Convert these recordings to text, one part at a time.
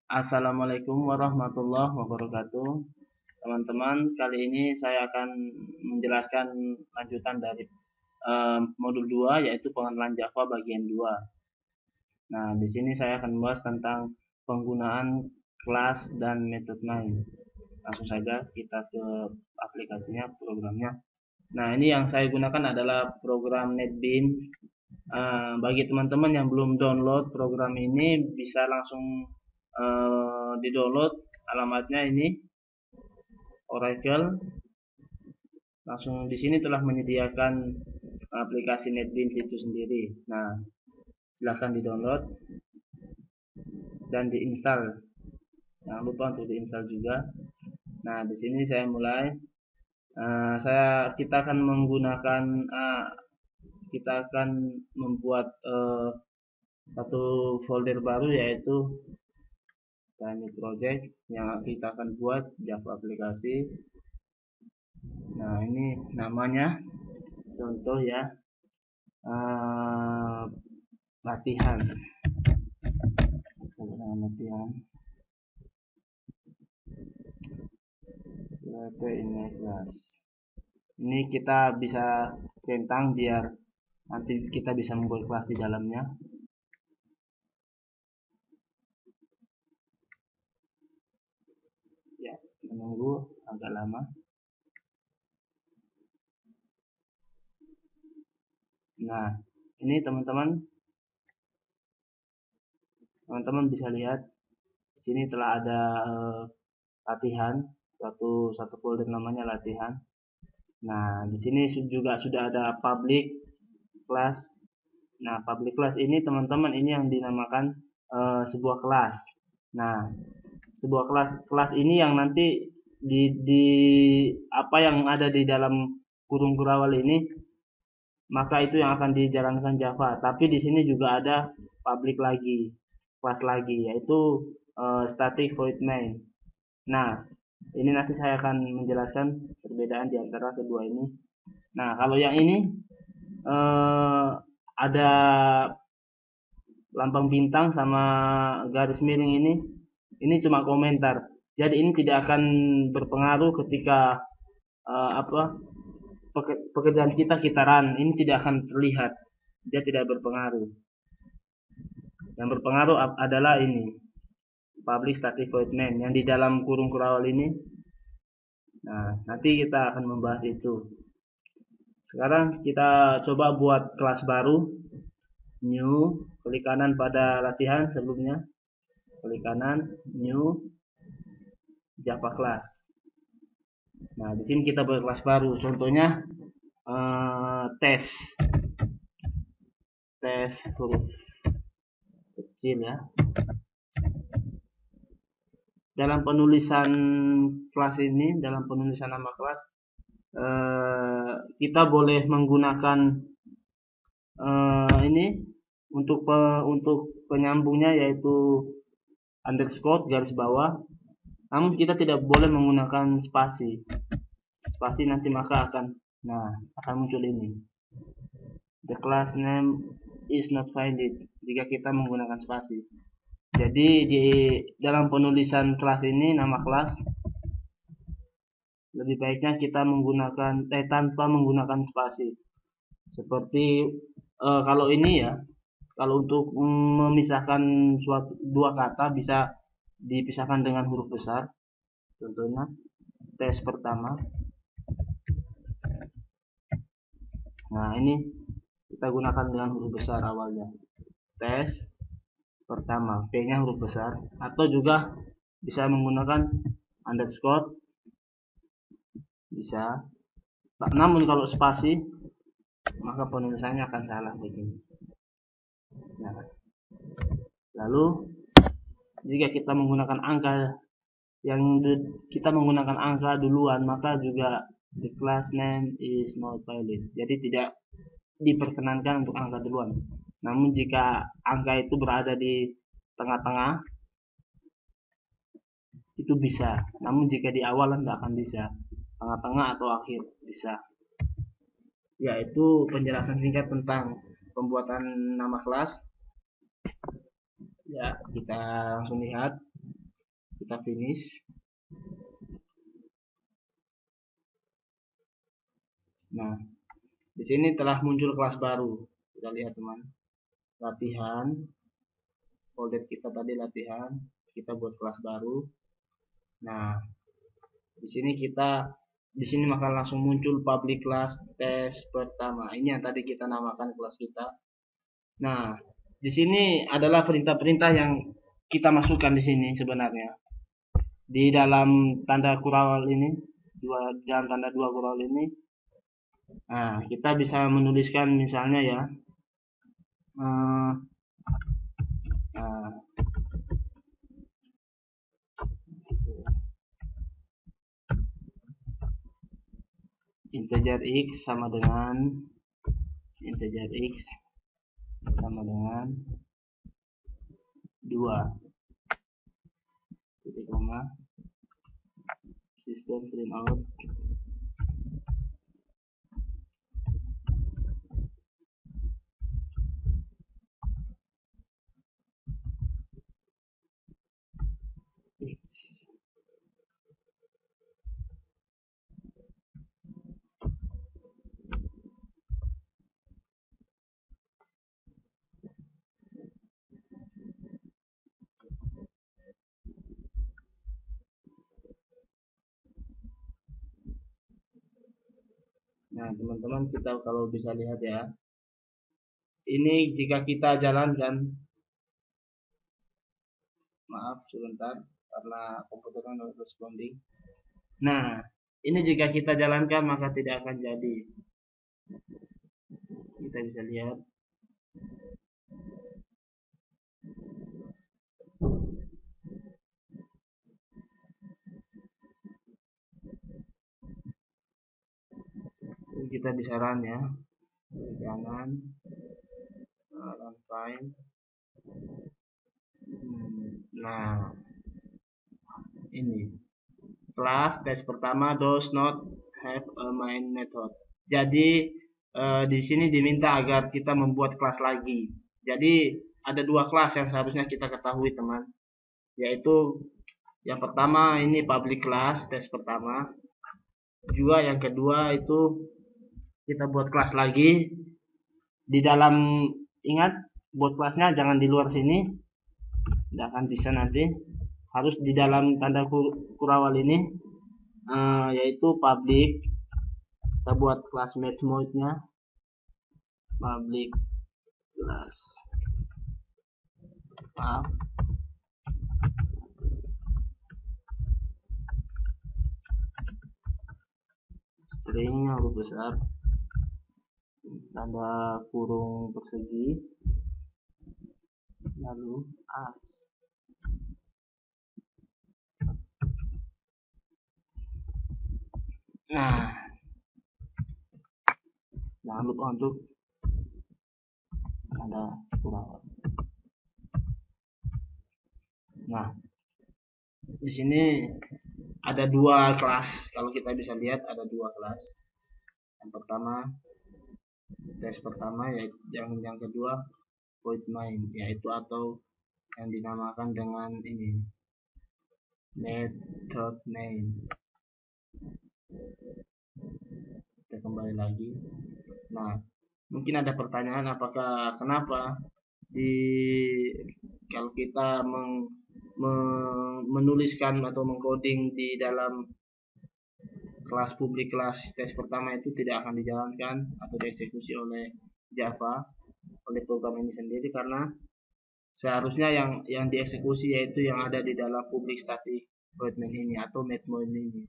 Assalamualaikum warahmatullahi wabarakatuh. Teman-teman, kali ini saya akan menjelaskan lanjutan dari modul 2 yaitu pengenalan Java bagian 2. Nah, di sini saya akan membahas tentang penggunaan kelas dan method main. Langsung saja kita ke aplikasinya, programnya. Nah, ini yang saya gunakan adalah program NetBeans. Bagi teman-teman yang belum download program ini, bisa langsung di-download. Alamatnya ini Oracle. Langsung di sini telah menyediakan aplikasi NetBeans itu sendiri. Nah, silahkan di-download dan diinstal. Jangan lupa untuk diinstal juga. Nah, di sini saya mulai. Kita akan menggunakan kita akan membuat satu folder baru, yaitu tiny project yang kita akan buat Java aplikasi. Nah, ini namanya contoh ya, latihan. Latihan. Ini kelas. Ini kita bisa centang biar nanti kita bisa membuat kelas di dalamnya. Ya, menunggu agak lama. Nah, ini teman-teman bisa lihat di sini telah ada latihan, satu folder namanya latihan. Nah, di sini juga sudah ada public class. Nah, public class ini teman-teman ini yang dinamakan sebuah kelas. Nah, sebuah kelas ini yang nanti di apa yang ada di dalam kurung kurawal ini, maka itu yang akan dijalankan Java. Tapi di sini juga ada public lagi, kelas lagi, yaitu static void main. Nah, ini nanti saya akan menjelaskan perbedaan di antara kedua ini. Nah, kalau yang ini ada lambang bintang sama garis miring ini cuma komentar. Jadi ini tidak akan berpengaruh ketika pekerjaan kita run. Ini tidak akan terlihat. Dia tidak berpengaruh. Yang berpengaruh adalah ini, public static void main yang di dalam kurung kurawal ini. Nah, nanti kita akan membahas itu. Sekarang kita coba buat kelas baru, new, klik kanan pada latihan sebelumnya, klik kanan, new, Java class. Nah, di sini kita buat kelas baru. Contohnya tes huruf kecil ya. Dalam penulisan kelas ini, dalam penulisan nama kelas, kita boleh menggunakan ini untuk penyambungnya, yaitu underscore garis bawah. Namun kita tidak boleh menggunakan spasi. Spasi nanti maka akan muncul ini. The class name is not valid jika kita menggunakan spasi. Jadi di dalam penulisan kelas ini, nama kelas, lebih baiknya kita menggunakan tanpa menggunakan spasi. Seperti kalau ini ya, kalau untuk memisahkan dua kata bisa dipisahkan dengan huruf besar. Contohnya tes pertama. Nah, ini kita gunakan dengan huruf besar awalnya. Tes pertama, P-nya huruf besar, atau juga bisa menggunakan underscore, bisa. Namun kalau spasi maka penulisannya akan salah begini. Nah, lalu jika kita menggunakan angka duluan, maka juga the class name is not valid. Jadi tidak diperkenankan untuk angka duluan. Namun jika angka itu berada di tengah-tengah, itu bisa. Namun jika di awal tidak akan bisa. Tengah-tengah atau akhir bisa. Ya, itu penjelasan singkat tentang pembuatan nama kelas. Ya, kita langsung lihat. kita finish. Nah, di sini telah muncul kelas baru. Kita lihat teman, latihan, folder kita tadi latihan, kita buat kelas baru. Nah, di sini maka langsung muncul public class tes pertama. Ini yang tadi kita namakan kelas kita. Nah, di sini adalah perintah-perintah yang kita masukkan di sini sebenarnya. Di dalam tanda kurang ini, dalam tanda dua kurang ini, nah kita bisa menuliskan misalnya ya, integer x sama dengan integer x sama dengan 2 titik koma sistem print out x. Nah teman-teman, kita kalau bisa lihat ya, ini jika kita jalankan, maaf sebentar karena komputernya not responding. Nah ini jika kita jalankan maka tidak akan jadi. Kita bisa lihat kita bisa run ya, kanan run fine. Nah ini kelas tes pertama does not have a main method. Jadi di sini diminta agar kita membuat kelas lagi. Jadi ada dua kelas yang seharusnya kita ketahui teman, yaitu yang pertama ini public class tes pertama, juga yang kedua itu kita buat kelas lagi di dalam, ingat buat kelasnya jangan di luar sini, tidak akan bisa nanti, harus di dalam tanda kurawal ini, yaitu public. Kita buat kelas mode nya public class, maaf, string huruf besar, tanda kurung persegi, lalu as. Nah jangan lupa untuk tanda kurang. Nah di sini ada dua kelas, kalau kita bisa lihat ada dua kelas. Yang pertama tes pertama, yaitu yang kedua void main, yaitu atau yang dinamakan dengan ini method main. Kita kembali lagi. Nah mungkin ada pertanyaan, apakah kenapa kalau kita menuliskan atau mengcoding di dalam kelas publik kelas tes pertama itu tidak akan dijalankan atau dieksekusi oleh Java, oleh program ini sendiri, karena seharusnya yang dieksekusi yaitu yang ada di dalam public static void main ini atau method main ini.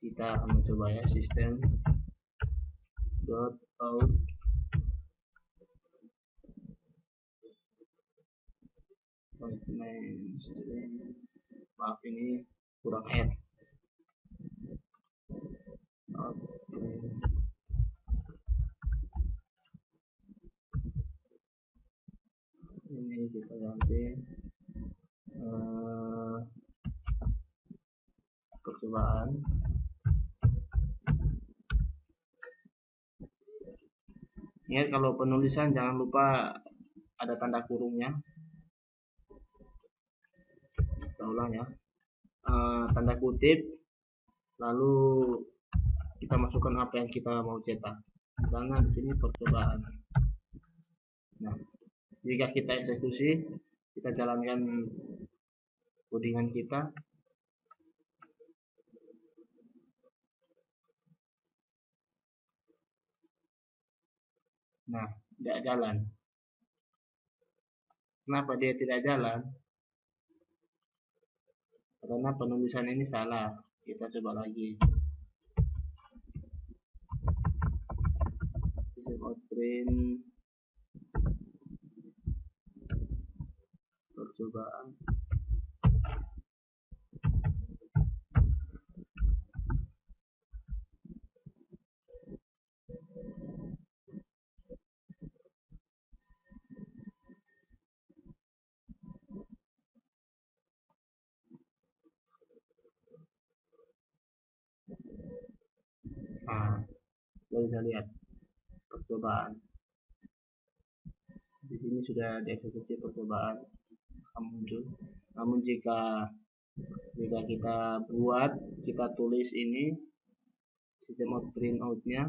Kita akan mencoba ya, system dot out void main string, maaf ini kurang add. Ini kita ganti percobaan. Ingat kalau penulisan jangan lupa ada tanda kurungnya. kita ulang ya, tanda kutip, lalu kita masukkan apa yang kita mau cetak. Misalnya di sini percobaan. Nah, jika kita eksekusi, kita jalankan codingan kita. Nah, tidak jalan. Kenapa dia tidak jalan? Karena penulisan ini salah. Kita coba lagi. System out print percobaan. Nah, kita bisa lihat percobaan. Di sini sudah dieksekusi percobaan muncul. Namun jika kita buat, kita tulis ini sistem out print outnya,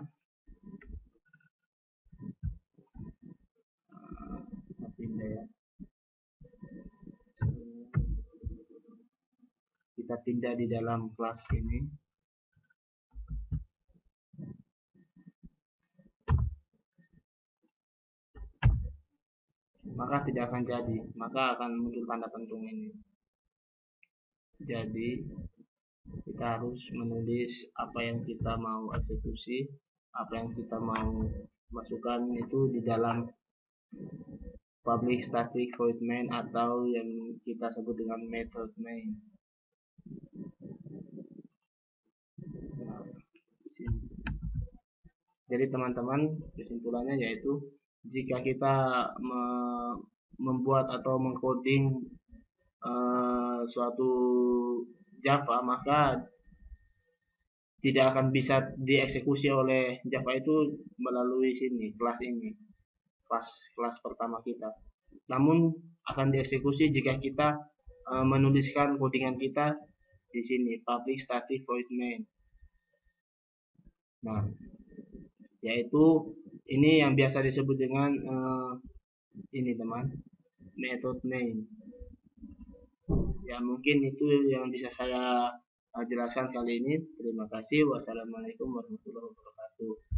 kita pindah ya, kita pindah di dalam kelas ini. Maka tidak akan jadi, maka akan muncul tanda pentung ini. Jadi kita harus menulis apa yang kita mau eksekusi, apa yang kita mau masukkan itu di dalam public static void main atau yang kita sebut dengan method main. Nah, jadi teman-teman, kesimpulannya yaitu jika kita membuat atau mengcoding suatu Java, maka tidak akan bisa dieksekusi oleh Java itu melalui sini, kelas ini, kelas pertama kita. Namun akan dieksekusi jika kita menuliskan codingan kita di sini, public static void main. Nah, yaitu ini yang biasa disebut dengan ini teman, method main. Ya, mungkin itu yang bisa saya jelaskan kali ini. Terima kasih. Wassalamualaikum warahmatullahi wabarakatuh.